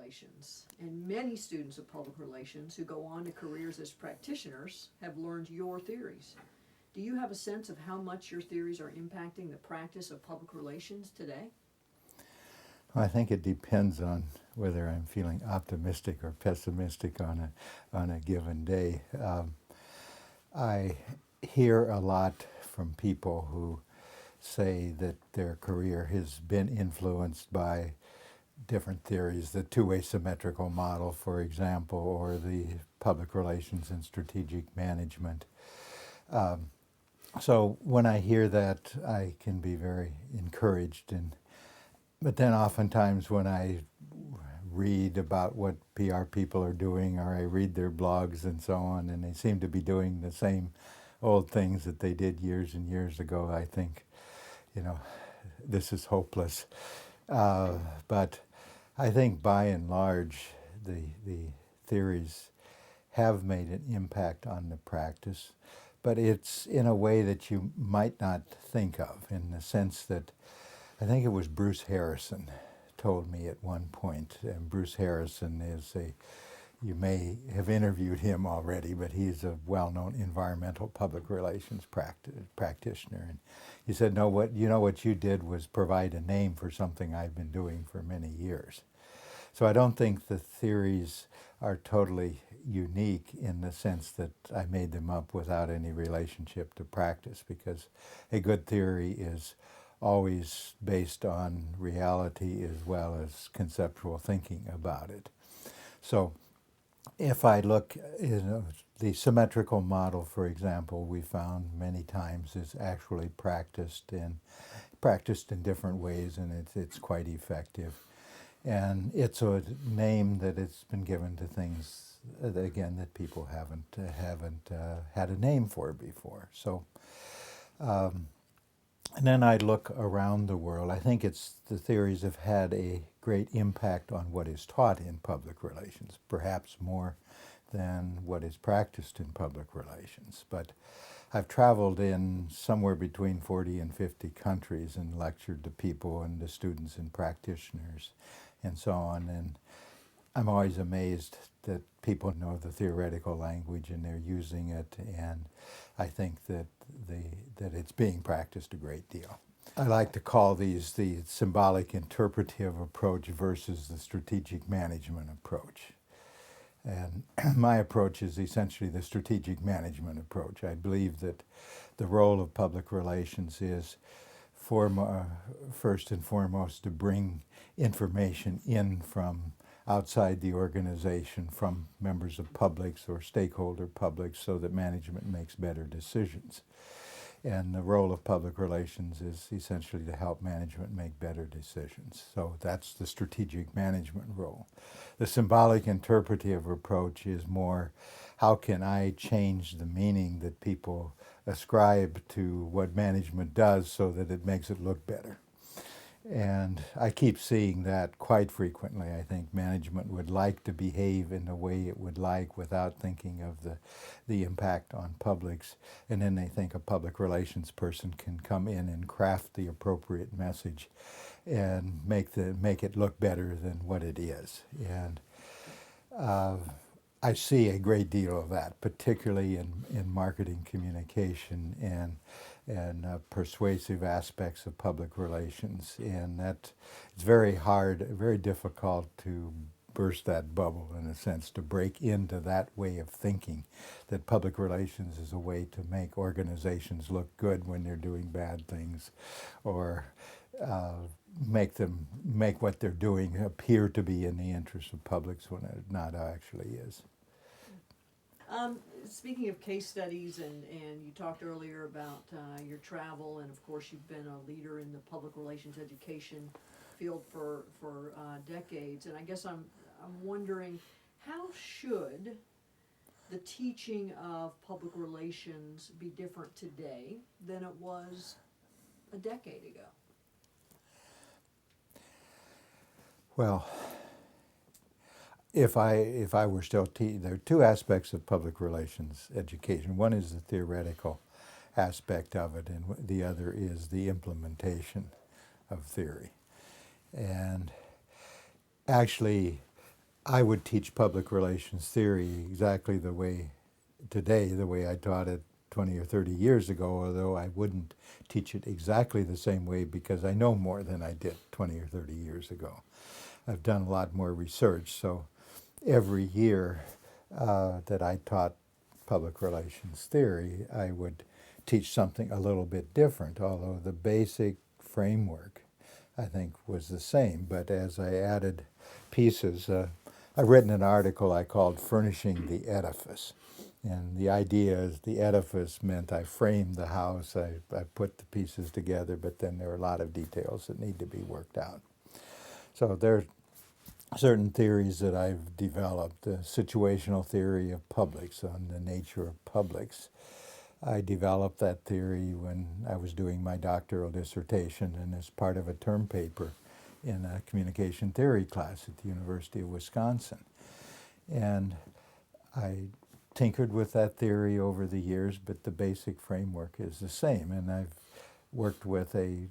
relations, and many students of public relations who go on to careers as practitioners have learned your theories. Do you have a sense of how much your theories are impacting the practice of public relations today? Well, I think it depends on whether I'm feeling optimistic or pessimistic on a given day. I hear a lot from people who say that their career has been influenced by different theories, the two-way symmetrical model, for example, or the public relations and strategic management. So when I hear that, I can be very encouraged. But then oftentimes when I read about what PR people are doing, or I read their blogs and so on, and they seem to be doing the same old things that they did years and years ago, I think, you know, this is hopeless. But I think by and large, the theories have made an impact on the practice, but it's in a way that you might not think of, in the sense that I think it was Bruce Harrison told me at one point, and Bruce Harrison is you may have interviewed him already, but he's a well-known environmental public relations practitioner. And he said, "No, what you did was provide a name for something I've been doing for many years." So I don't think the theories are totally unique in the sense that I made them up without any relationship to practice, because a good theory is always based on reality as well as conceptual thinking about it. So if I look, the symmetrical model, for example, we found many times is actually practiced in different ways, and it's quite effective. And it's a name that it's been given to things, again, that people haven't had a name for before. So, and then I look around the world. I think the theories have had a great impact on what is taught in public relations, perhaps more than what is practiced in public relations. But I've traveled in somewhere between 40 and 50 countries and lectured to people and to students and practitioners and so on. And I'm always amazed that people know the theoretical language and they're using it, and I think that it's being practiced a great deal. I like to call these the symbolic interpretive approach versus the strategic management approach. And my approach is essentially the strategic management approach. I believe that the role of public relations is first and foremost to bring information in from outside the organization, from members of publics or stakeholder publics, so that management makes better decisions. And the role of public relations is essentially to help management make better decisions. So that's the strategic management role. The symbolic interpretive approach is more, how can I change the meaning that people ascribe to what management does so that it makes it look better? And I keep seeing that quite frequently. I think management would like to behave in the way it would like without thinking of the impact on publics. And then they think a public relations person can come in and craft the appropriate message and make it look better than what it is. And I see a great deal of that, particularly in marketing communication and persuasive aspects of public relations. And that it's very hard, very difficult to burst that bubble, in a sense, to break into that way of thinking, that public relations is a way to make organizations look good when they're doing bad things, or make what they're doing appear to be in the interest of publics when it not actually is. Speaking of case studies, and you talked earlier about your travel, and of course you've been a leader in the public relations education field for decades, and I guess I'm wondering, how should the teaching of public relations be different today than it was a decade ago? Well, if I were still teaching, there are two aspects of public relations education. One is the theoretical aspect of it, and the other is the implementation of theory. And actually, I would teach public relations theory exactly the way I taught it 20 or 30 years ago, although I wouldn't teach it exactly the same way because I know more than I did 20 or 30 years ago. I've done a lot more research, so every year that I taught public relations theory, I would teach something a little bit different, although the basic framework, I think, was the same. But as I added pieces, I've written an article I called Furnishing the Edifice. And the idea is the edifice meant I framed the house, I put the pieces together, but then there are a lot of details that need to be worked out. So there are certain theories that I've developed. The situational theory of publics, on the nature of publics. I developed that theory when I was doing my doctoral dissertation and as part of a term paper in a communication theory class at the University of Wisconsin. And I tinkered with that theory over the years, but the basic framework is the same. And I've worked with a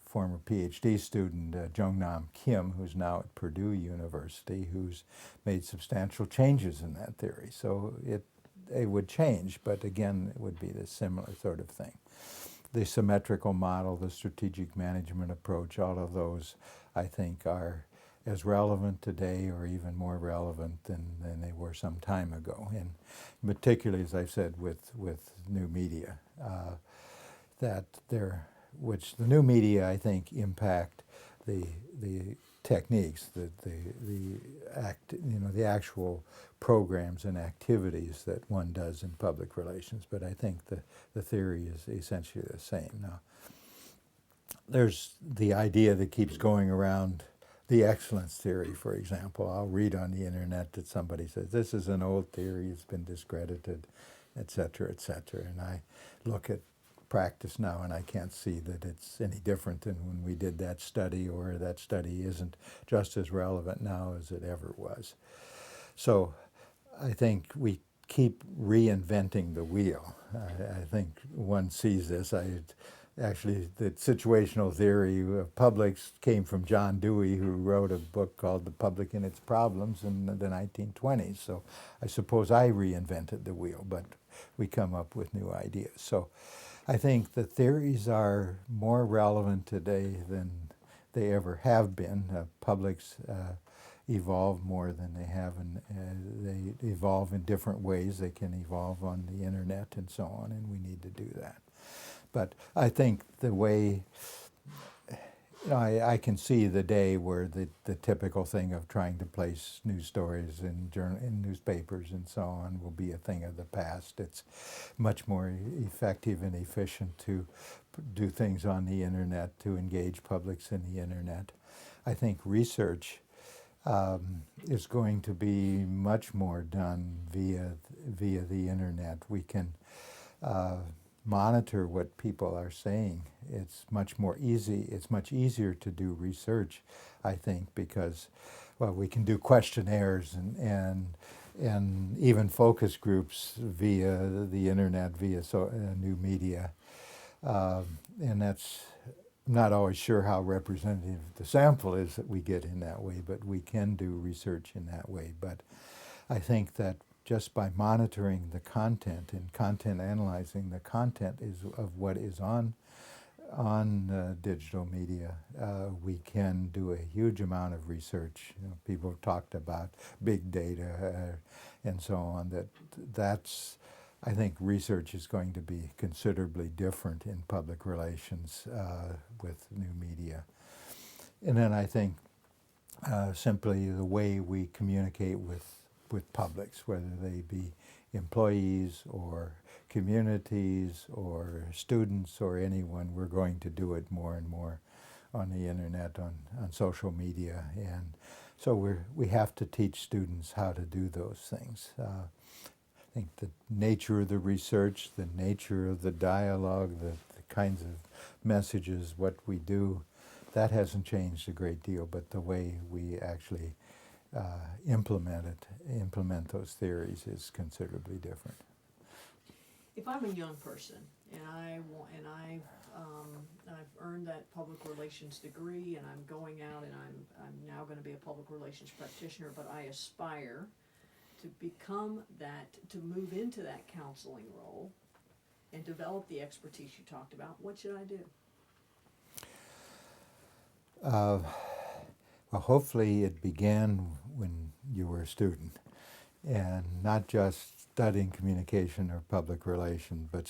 former PhD student, Jung-Nam Kim, who's now at Purdue University, who's made substantial changes in that theory. So it would change, but again, it would be the similar sort of thing. The symmetrical model, the strategic management approach, all of those, I think, are as relevant today or even more relevant than they were some time ago. And particularly, as I said, with new media, which the new media, I think, impact the techniques, the actual programs and activities that one does in public relations. But I think the theory is essentially the same. Now, there's the idea that keeps going around, the excellence theory, for example. I'll read on the internet that somebody says, this is an old theory, it's been discredited, et cetera, and I look at practice now and I can't see that it's any different than when we did that study, or that study isn't just as relevant now as it ever was. So I think we keep reinventing the wheel. I think one sees this. Actually, the situational theory of publics came from John Dewey, who wrote a book called The Public and Its Problems in the 1920s. So I suppose I reinvented the wheel, but we come up with new ideas. So I think the theories are more relevant today than they ever have been. Publics evolve more than they have, and they evolve in different ways. They can evolve on the internet and so on, and we need to do that. But I think the way, I can see the day where the typical thing of trying to place news stories in newspapers and so on will be a thing of the past. It's much more effective and efficient to do things on the internet, to engage publics in the internet. I think research is going to be much more done via the internet. We can monitor what people are saying. It's much easier to do research, I think, because, well, we can do questionnaires and even focus groups via the internet, via new media. And that's not always sure how representative the sample is that we get in that way, but we can do research in that way. But I think that just by monitoring the content and content analyzing the content of what is on digital media, we can do a huge amount of research. People have talked about big data and so on. That's I think research is going to be considerably different in public relations with new media. And then I think simply the way we communicate with publics, whether they be employees or communities or students or anyone, we're going to do it more and more on the internet, on social media. And so we have to teach students how to do those things. I think the nature of the research, the nature of the dialogue, the kinds of messages, what we do, that hasn't changed a great deal, but the way we actually implement those theories is considerably different. If I'm a young person and I've earned that public relations degree, and I'm going out, and I'm now going to be a public relations practitioner. But I aspire to become that, to move into that counseling role, and develop the expertise you talked about. What should I do? Well, hopefully it began when you were a student, and not just studying communication or public relations, but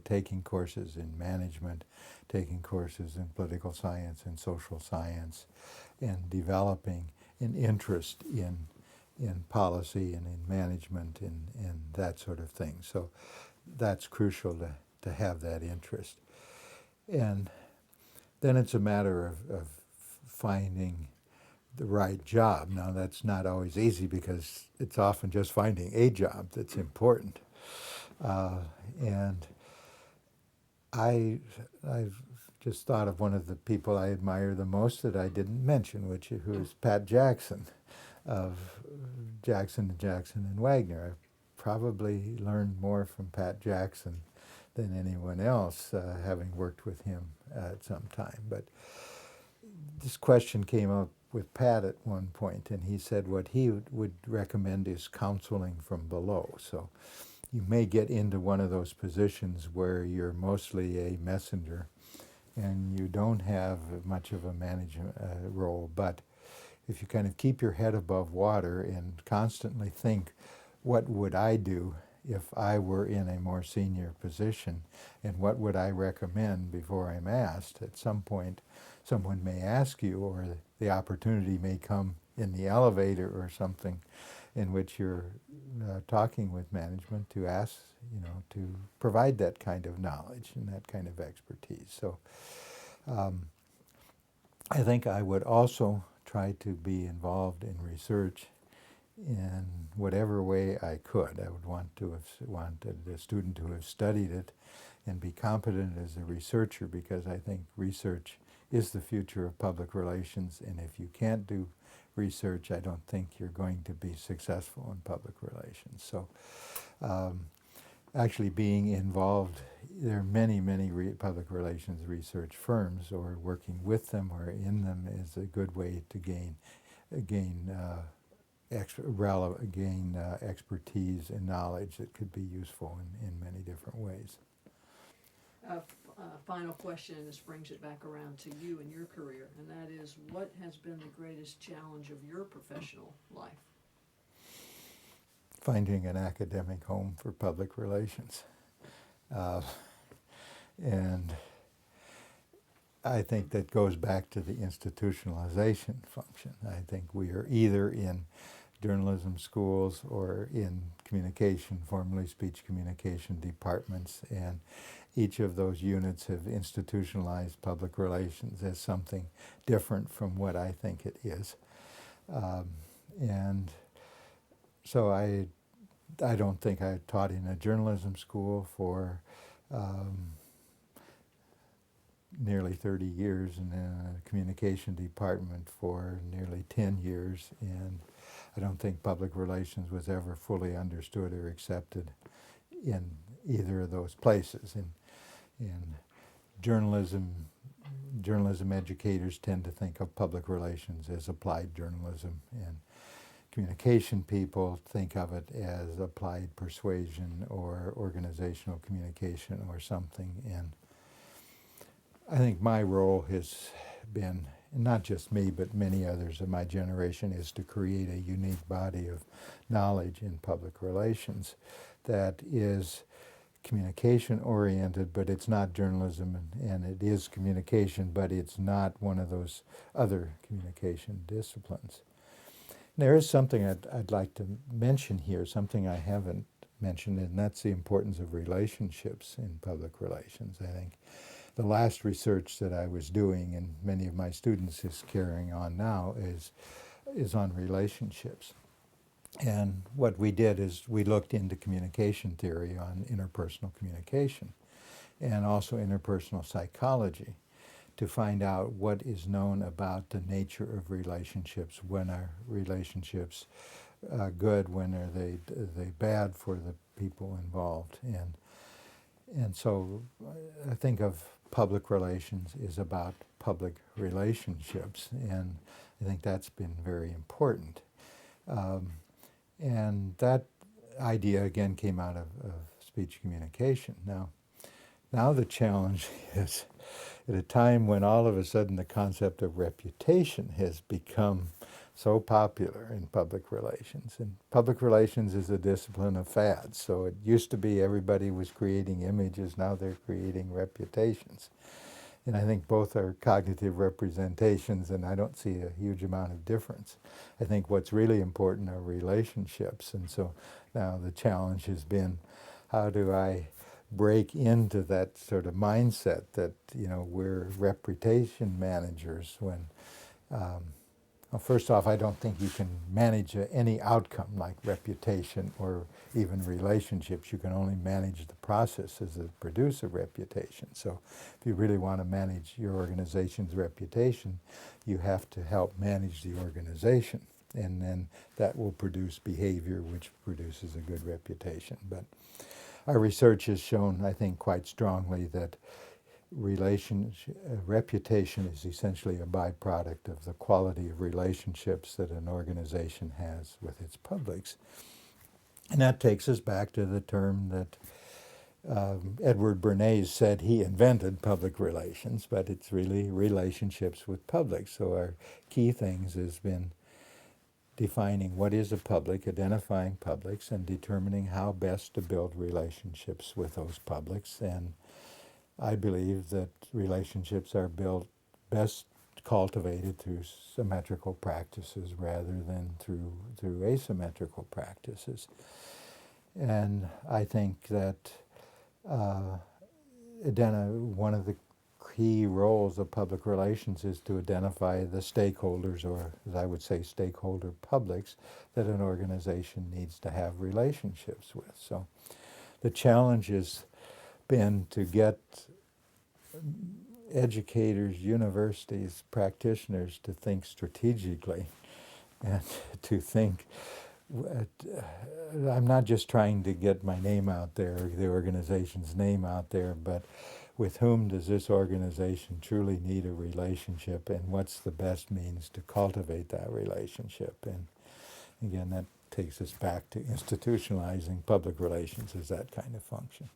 taking courses in management, taking courses in political science and social science, and developing an interest in policy and in management and that sort of thing. So that's crucial to have that interest. And then it's a matter of finding the right job. Now, that's not always easy because it's often just finding a job that's important. And I've just thought of one of the people I admire the most that I didn't mention, who is Pat Jackson of Jackson and Wagner. I probably learned more from Pat Jackson than anyone else, having worked with him at some time. But this question came up with Pat at one point, and he said what he would recommend is counseling from below. So you may get into one of those positions where you're mostly a messenger and you don't have much of a management role, but if you kind of keep your head above water and constantly think, what would I do if I were in a more senior position, and what would I recommend before I'm asked? At some point, someone may ask you, or the opportunity may come in the elevator or something in which you're talking with management to ask, to provide that kind of knowledge and that kind of expertise. So I think I would also try to be involved in research in whatever way I could. I would wanted a student to have studied it and be competent as a researcher, because I think research is the future of public relations, and if you can't do research, I don't think you're going to be successful in public relations. So actually being involved, there are many public relations research firms, or working with them or in them is a good way to gain expertise and knowledge that could be useful in many different ways. Final question, and this brings it back around to you and your career, and that is, what has been the greatest challenge of your professional life? Finding an academic home for public relations. And I think that goes back to the institutionalization function. I think we are either in journalism schools or in communication, formerly speech communication departments, and each of those units have institutionalized public relations as something different from what I think it is. And so I don't think I taught in a journalism school for nearly 30 years, and in a communication department for nearly 10 years, and I don't think public relations was ever fully understood or accepted in either of those places. In journalism educators tend to think of public relations as applied journalism, and communication people think of it as applied persuasion or organizational communication or something. And I think my role has been, not just me, but many others of my generation, is to create a unique body of knowledge in public relations that is communication oriented, but it's not journalism, and it is communication, but it's not one of those other communication disciplines. There is something I'd like to mention here, something I haven't mentioned, and that's the importance of relationships in public relations. I think the last research that I was doing, and many of my students is carrying on now, is on relationships. And what we did is we looked into communication theory on interpersonal communication and also interpersonal psychology to find out what is known about the nature of relationships. When are relationships good? When are they bad for the people involved? And And so I think of public relations is about public relationships, and I think that's been very important. Um, and that idea again came out of speech communication. Now the challenge is at a time when all of a sudden the concept of reputation has become so popular in public relations. And public relations is a discipline of fads. So it used to be everybody was creating images, now they're creating reputations. And I think both are cognitive representations, and I don't see a huge amount of difference. I think what's really important are relationships. And so now the challenge has been, how do I break into that sort of mindset that, we're reputation managers when, well, first off, I don't think you can manage any outcome like reputation or even relationships. You can only manage the processes that produce a reputation. So if you really want to manage your organization's reputation, you have to help manage the organization. And then that will produce behavior which produces a good reputation. But our research has shown, I think, quite strongly that reputation is essentially a byproduct of the quality of relationships that an organization has with its publics. And that takes us back to the term that Edward Bernays said he invented, public relations, but it's really relationships with publics. So our key things has been defining what is a public, identifying publics, and determining how best to build relationships with those publics. And I believe that relationships are built best cultivated through symmetrical practices rather than through asymmetrical practices. And I think that one of the key roles of public relations is to identify the stakeholders, or as I would say, stakeholder publics, that an organization needs to have relationships with. So the challenge has been to get educators, universities, practitioners to think strategically and to think, I'm not just trying to get my name out there, the organization's name out there, but with whom does this organization truly need a relationship, and what's the best means to cultivate that relationship? And again, that takes us back to institutionalizing public relations as that kind of function.